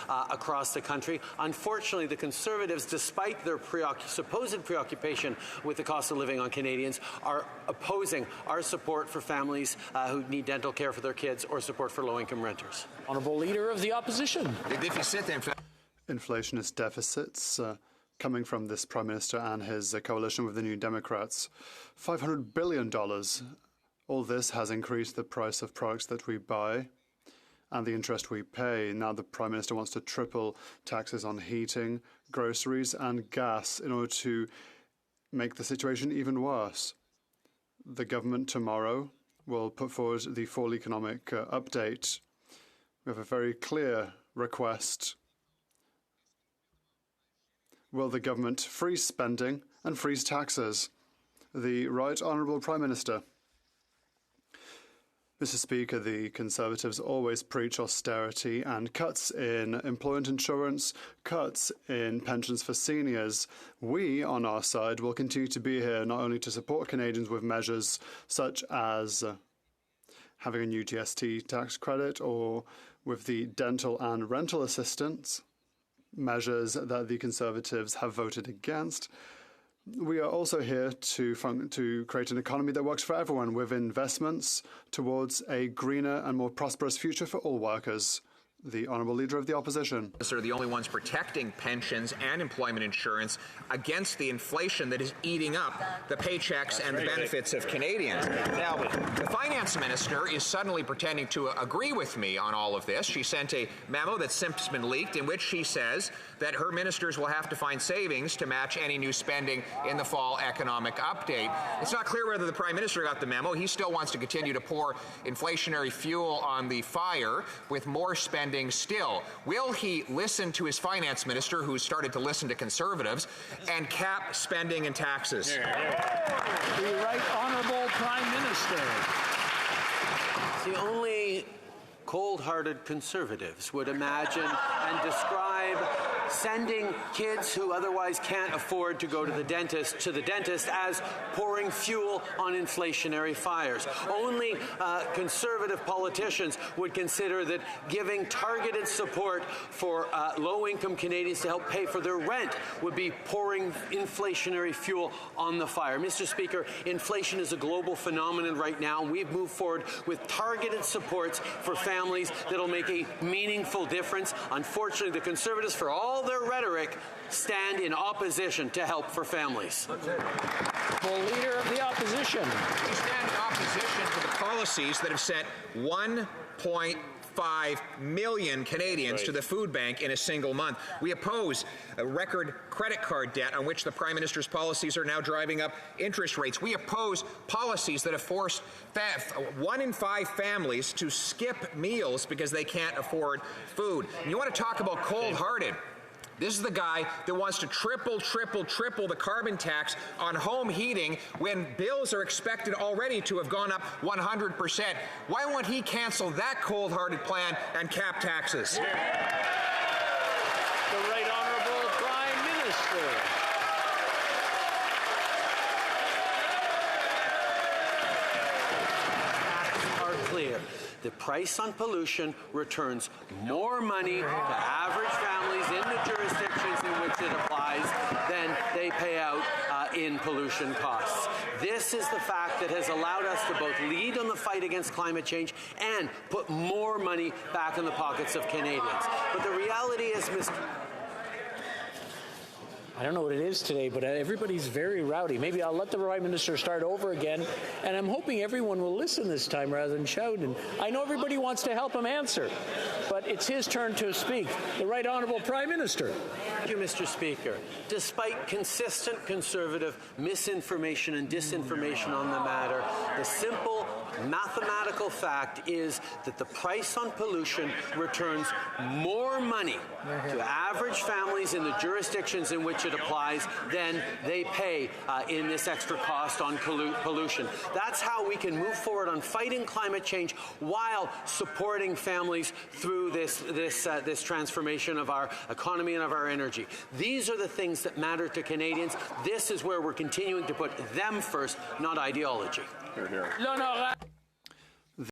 across the country. Unfortunately, the Conservatives, despite their supposed preoccupation with the cost of living on Canadians, are opposing our support for families who need dental care for their kids or support for low-income renters. Honourable Leader of the Opposition. Inflationist deficits coming from this Prime Minister and his coalition with the New Democrats. $500 billion. All this has increased the price of products that we buy and the interest we pay. Now the Prime Minister wants to triple taxes on heating, groceries and gas in order to make the situation even worse. The government tomorrow will put forward the fall economic update. We have a very clear request. Will the government freeze spending and freeze taxes? The Right Honourable Prime Minister. Mr. Speaker, the Conservatives always preach austerity and cuts in employment insurance, cuts in pensions for seniors. We, on our side, will continue to be here not only to support Canadians with measures such as having a new GST tax credit or with the dental and rental assistance, measures that the Conservatives have voted against. We are also here to create an economy that works for everyone with investments towards a greener and more prosperous future for all workers. The Honourable Leader of the Opposition. Are the only ones protecting pensions and employment insurance against the inflation that is eating up the paychecks and the benefits of Canadians. Now, the Finance Minister is suddenly pretending to agree with me on all of this. She sent a memo that's since been leaked in which she says that her ministers will have to find savings to match any new spending in the fall economic update. It's not clear whether the Prime Minister got the memo. He still wants to continue to pour inflationary fuel on the fire with more spending still. Will he listen to his finance minister, who's started to listen to Conservatives, and cap spending and taxes? The Right Honourable Prime Minister. The only cold-hearted Conservatives would imagine and describe sending kids who otherwise can't afford to go to the dentist as pouring fuel on inflationary fires. Only Conservative politicians would consider that giving targeted support for low-income Canadians to help pay for their rent would be pouring inflationary fuel on the fire. Mr. Speaker, inflation is a global phenomenon right now. We've moved forward with targeted supports for families that will make a meaningful difference. Unfortunately, the Conservatives, for all their rhetoric, stand in opposition to help for families. The Leader of the Opposition. We stand in opposition to the policies that have sent 1.5 million Canadians to the food bank in a single month. We oppose a record credit card debt on which the Prime Minister's policies are now driving up interest rates. We oppose policies that have forced 1 in 5 families to skip meals because they can't afford food. And you want to talk about cold-hearted? This is the guy that wants to triple the carbon tax on home heating when bills are expected already to have gone up 100%. Why won't he cancel that cold-hearted plan and cap taxes? The Right Honourable Prime Minister. Facts are clear. The price on pollution returns more money to average families in the jurisdictions in which it applies than they pay out in pollution costs. This is the fact that has allowed us to both lead on the fight against climate change and put more money back in the pockets of Canadians. But the reality is, I don't know what it is today, but everybody's very rowdy. Maybe I'll let the Prime Minister start over again, and I'm hoping everyone will listen this time rather than shout. And I know everybody wants to help him answer, but it's his turn to speak. The Right Honourable Prime Minister. Thank you, Mr. Speaker. Despite consistent Conservative misinformation and disinformation on the matter, the simple mathematical fact is that the price on pollution returns more money to average families in the jurisdictions in which it applies than they pay in this extra cost on pollution. That's how we can move forward on fighting climate change while supporting families through this transformation of our economy and of our energy. These are the things that matter to Canadians. This is where we're continuing to put them first, not ideology. L'honorable